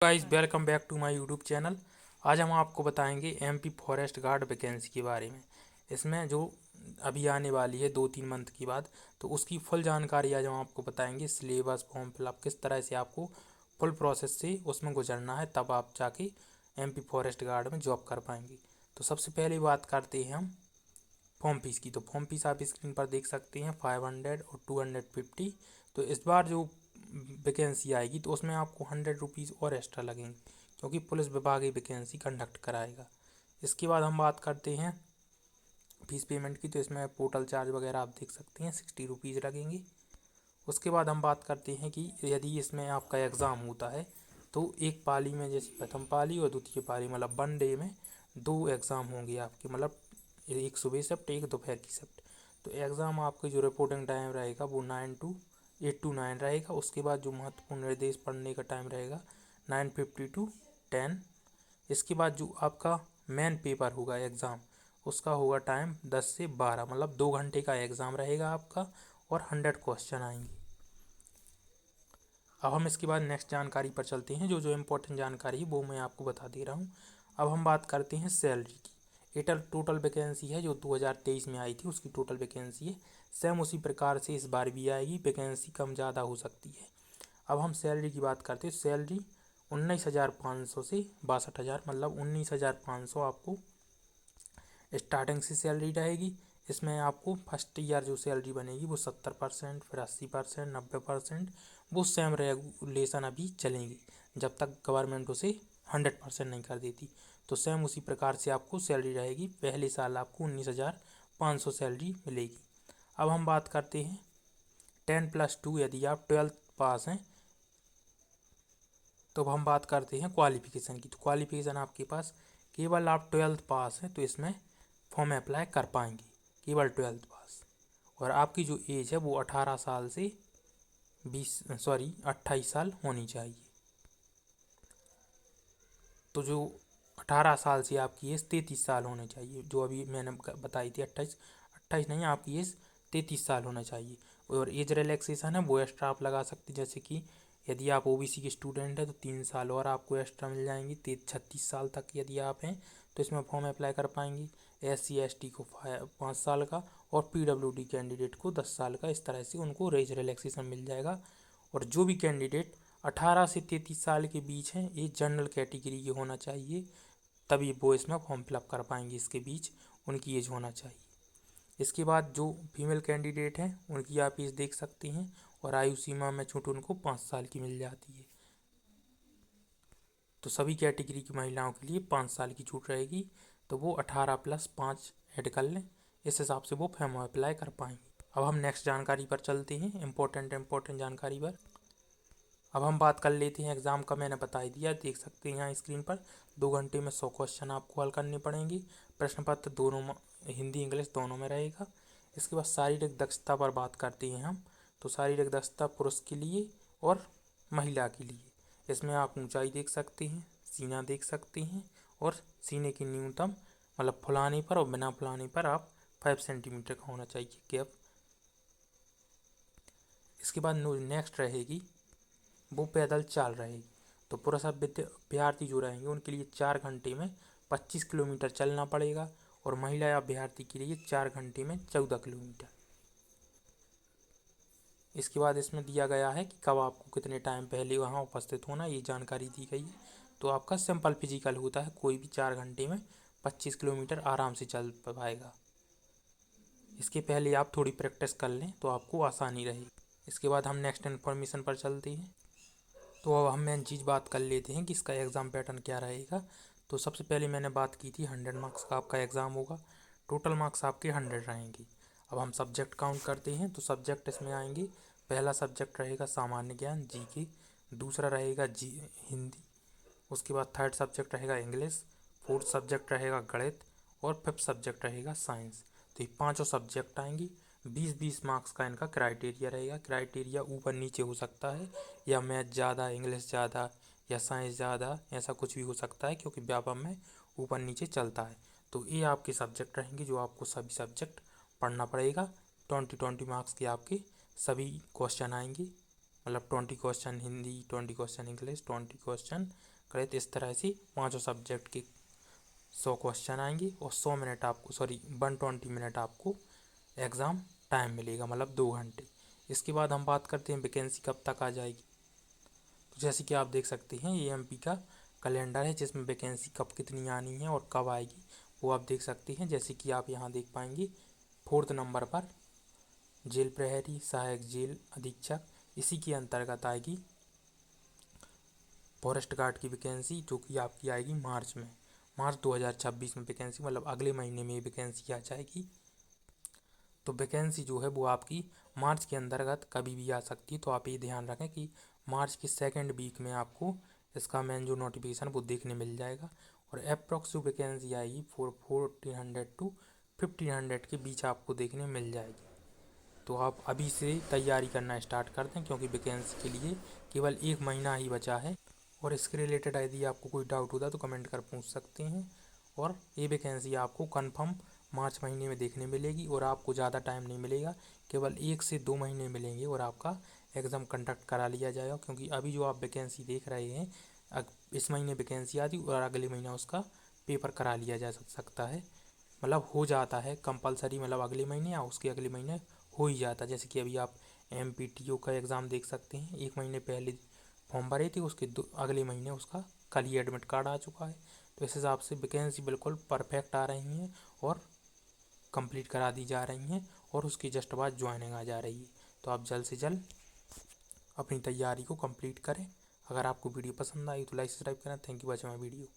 Guys welcome back to my YouTube channel. आज हम आपको बताएंगे एमपी फॉरेस्ट गार्ड वैकेंसी के बारे में। इसमें जो अभी आने वाली है 2-3 मंथ के बाद, तो उसकी फुल जानकारी आज हम आपको बताएंगे। सिलेबस, फॉर्म फिलअप, किस तरह से आपको फुल प्रोसेस से उसमें गुजरना है, तब आप जाके एमपी फॉरेस्ट गार्ड में जॉब कर पाएंगे। तो सबसे पहले बात करते हैं हम फॉर्म फीस की। तो फॉर्म फीस आप स्क्रीन पर देख सकते हैं 500 और 250। तो इस बार जो वैकेंसी आएगी तो उसमें आपको 100 रुपीज़ और एक्स्ट्रा लगेंगे, क्योंकि पुलिस विभाग ये वैकेंसी कंडक्ट कराएगा। इसके बाद हम बात करते हैं फीस पेमेंट की। तो इसमें पोर्टल चार्ज वगैरह आप देख सकते हैं 60 रुपीज़ लगेंगे। उसके बाद हम बात करते हैं कि यदि इसमें आपका एग्ज़ाम होता है तो एक पाली में, जैसे प्रथम पाली और द्वितीय पाली, मतलब 1 डे में 2 एग्ज़ाम होंगे आपके, मतलब एक सुबह शिफ्ट, एक दोपहर की शिफ्ट। तो एग्ज़ाम आपके जो रिपोर्टिंग टाइम रहेगा वो 8 to 9 रहेगा। उसके बाद जो महत्वपूर्ण निर्देश पढ़ने का टाइम रहेगा 9:50 to 10। इसके बाद जो आपका मेन पेपर होगा एग्ज़ाम, उसका होगा टाइम 10 से 12, मतलब 2 घंटे का एग्ज़ाम रहेगा आपका और 100 क्वेश्चन आएंगे। अब हम इसके बाद नेक्स्ट जानकारी पर चलते हैं। जो जो इम्पोर्टेंट जानकारी है वो मैं आपको बता दे रहा हूँ। अब हम बात करते हैं सैलरी की। टोटल वैकेंसी है जो 2023 में आई थी, उसकी टोटल वैकेंसी है। सेम उसी प्रकार से इस बार भी आएगी, वैकेंसी कम ज़्यादा हो सकती है। अब हम सैलरी की बात करते हैं। सैलरी 19,500 से 62,000, मतलब 19,500 आपको स्टार्टिंग से सैलरी रहेगी। इसमें आपको फर्स्ट ईयर जो सैलरी बनेगी वो 70%, फिर 80%, 90%, वो सेम रेगुलेशन अभी चलेंगी जब तक गवर्नमेंट उसे 100% नहीं कर देती। तो सेम उसी प्रकार से आपको सैलरी रहेगी। पहले साल आपको 19,500 सैलरी मिलेगी। अब हम बात करते हैं 10+2, यदि आप 12th पास हैं। तो अब हम बात करते हैं क्वालिफ़िकेशन की। तो क्वालिफ़िकेशन आपके पास केवल आप 12th पास हैं तो इसमें फॉर्म अप्लाई कर पाएंगे, केवल 12th पास। और आपकी जो एज है वो 18 साल से 28 साल होनी चाहिए। तो जो 18 साल से आपकी एज 33 साल होनी चाहिए, जो अभी मैंने बताई थी 28 नहीं, आपकी एज 33 साल होना चाहिए। और एज रिलैक्सेशन है वो एक्स्ट्रा आप लगा सकते हैं, जैसे कि यदि आप ओबीसी के स्टूडेंट हैं तो 3 साल और आपको एक्स्ट्रा मिल जाएंगे। 36 साल तक यदि आप हैं तो इसमें फॉर्म अप्लाई कर पाएंगे। SC ST को 5 साल का और PWD कैंडिडेट को 10 साल का, इस तरह से उनको एज रिलैक्सेशन मिल जाएगा। और जो भी कैंडिडेट 18 से 33 साल के बीच हैं, ये जनरल कैटेगरी के होना चाहिए, तभी वो इसमें फॉर्म फिलअप कर पाएंगे। इसके बीच उनकी एज होना चाहिए। इसके बाद जो फीमेल कैंडिडेट हैं उनकी आप एज देख सकते हैं, और आयु सीमा में छूट उनको 5 साल की मिल जाती है। तो सभी कैटेगरी की महिलाओं के लिए 5 साल की छूट रहेगी। तो वो 18+5 ऐड कर लें, इस हिसाब से वो फॉर्म अप्लाई कर पाएंगे। अब हम नेक्स्ट जानकारी पर चलते हैं, इम्पोर्टेंट जानकारी पर। अब हम बात कर लेते हैं एग्ज़ाम का। मैंने बता ही दिया, देख सकते हैं यहाँ स्क्रीन पर। 2 घंटे में 100 क्वेश्चन आपको हल करने पड़ेंगे। प्रश्न पत्र दोनों में, हिंदी इंग्लिश दोनों में रहेगा। इसके बाद शारीरिक दक्षता पर बात करते हैं हम। तो शारीरिक दक्षता पुरुष के लिए और महिला के लिए, इसमें आप ऊंचाई देख सकते हैं, सीना देख सकते हैं, और सीने की न्यूनतम, मतलब फुलाने पर और बिना फुलाने पर आप 5 सेंटीमीटर का होना चाहिए गैप। इसके बाद नेक्स्ट रहेगी वो पैदल चाल रहेगी। तो पुरुष अभ्यर्थी जो रहेंगे उनके लिए 4 घंटे में 25 किलोमीटर चलना पड़ेगा, और महिला अभ्यर्थी के लिए 4 घंटे में 14 किलोमीटर। इसके बाद इसमें दिया गया है कि कब आपको कितने टाइम पहले वहाँ उपस्थित होना, ये जानकारी दी गई है। तो आपका सिंपल फिजिकल होता है, कोई भी 4 घंटे में 25 किलोमीटर आराम से चल पाएगा। इसके पहले आप थोड़ी प्रैक्टिस कर लें तो आपको आसानी रहेगी। इसके बाद हम नेक्स्ट इन्फॉर्मेशन पर चलते हैं। तो अब हम मेन चीज़ बात कर लेते हैं कि इसका एग्ज़ाम पैटर्न क्या रहेगा। तो सबसे पहले मैंने बात की थी 100 मार्क्स का आपका एग्ज़ाम होगा। टोटल मार्क्स आपके 100 रहेंगे। अब हम सब्जेक्ट काउंट करते हैं। तो सब्जेक्ट इसमें आएंगे, पहला सब्जेक्ट रहेगा सामान्य ज्ञान GK, दूसरा रहेगा हिंदी, उसके बाद थर्ड सब्जेक्ट रहेगा इंग्लिश, फोर्थ सब्जेक्ट रहेगा गणित, और फिफ्थ सब्जेक्ट रहेगा साइंस। तो ये पाँचों सब्जेक्ट आएंगी। 20-20 मार्क्स का इनका क्राइटेरिया रहेगा। क्राइटेरिया ऊपर नीचे हो सकता है, या मैथ ज़्यादा, इंग्लिश ज़्यादा, या साइंस ज़्यादा, ऐसा कुछ भी हो सकता है, क्योंकि व्यापम में ऊपर नीचे चलता है। तो ये आपके सब्जेक्ट रहेंगे जो आपको सभी सब्जेक्ट पढ़ना पड़ेगा। 20-20 मार्क्स के आपके सभी क्वेश्चन आएंगे। मतलब 20 question Hindi, 20 question English, 20 question गणित, इस तरह से 5 सब्जेक्ट के 100 क्वेश्चन आएंगे और 100 मिनट आपको 120 मिनट आपको एग्ज़ाम टाइम मिलेगा, मतलब 2 घंटे। इसके बाद हम बात करते हैं वैकेंसी कब तक आ जाएगी। तो जैसे कि आप देख सकते हैं ये एमपी का कैलेंडर है जिसमें वैकेंसी कब कितनी आनी है और कब आएगी वो आप देख सकते हैं। जैसे कि आप यहाँ देख पाएंगे 4th नंबर पर जेल प्रहरी, सहायक जेल अधीक्षक, इसी के अंतर्गत आएगी फॉरेस्ट गार्ड की वैकेंसी, जो कि आपकी आएगी मार्च 2026 में वैकेंसी, मतलब अगले महीने में वैकेंसी आ जाएगी। तो वैकेंसी जो है वो आपकी मार्च के अंतर्गत कभी भी आ सकती है। तो आप ये ध्यान रखें कि मार्च के 2nd वीक में आपको इसका मेन जो नोटिफिकेशन वो देखने मिल जाएगा। और अप्रॉक्स जो वैकेंसी आएगी 1400 to 1500 के बीच आपको देखने मिल जाएगी। तो आप अभी से तैयारी करना स्टार्ट कर दें, क्योंकि वैकेंसी के लिए केवल 1 महीना ही बचा है। और इसके रिलेटेड यदि आपको कोई डाउट होता है तो कमेंट कर पूछ सकते हैं। और ये वैकेंसी आपको कंफर्म मार्च महीने में देखने मिलेगी और आपको ज़्यादा टाइम नहीं मिलेगा, केवल 1 से 2 महीने मिलेंगे और आपका एग्ज़ाम कंडक्ट करा लिया जाएगा। क्योंकि अभी जो आप वैकेंसी देख रहे हैं, इस महीने वैकेंसी आती और अगले महीना उसका पेपर करा लिया जा सकता है, मतलब हो जाता है कंपलसरी, मतलब अगले महीने या उसके अगले महीने हो ही जाता है। जैसे कि अभी आप MPTO का एग्ज़ाम देख सकते हैं, 1 महीने पहले फॉर्म भरे थे, उसके अगले महीने उसका कल ही एडमिट कार्ड आ चुका है। तो इस हिसाब से वैकेंसी बिल्कुल परफेक्ट आ रही हैं और कंप्लीट करा दी जा रही हैं और उसकी जस्ट बाद ज्वाइनिंग आ जा रही है। तो आप जल्द से जल्द अपनी तैयारी को कंप्लीट करें। अगर आपको वीडियो पसंद आई तो लाइक सब्सक्राइब करें। Thank you watching my video.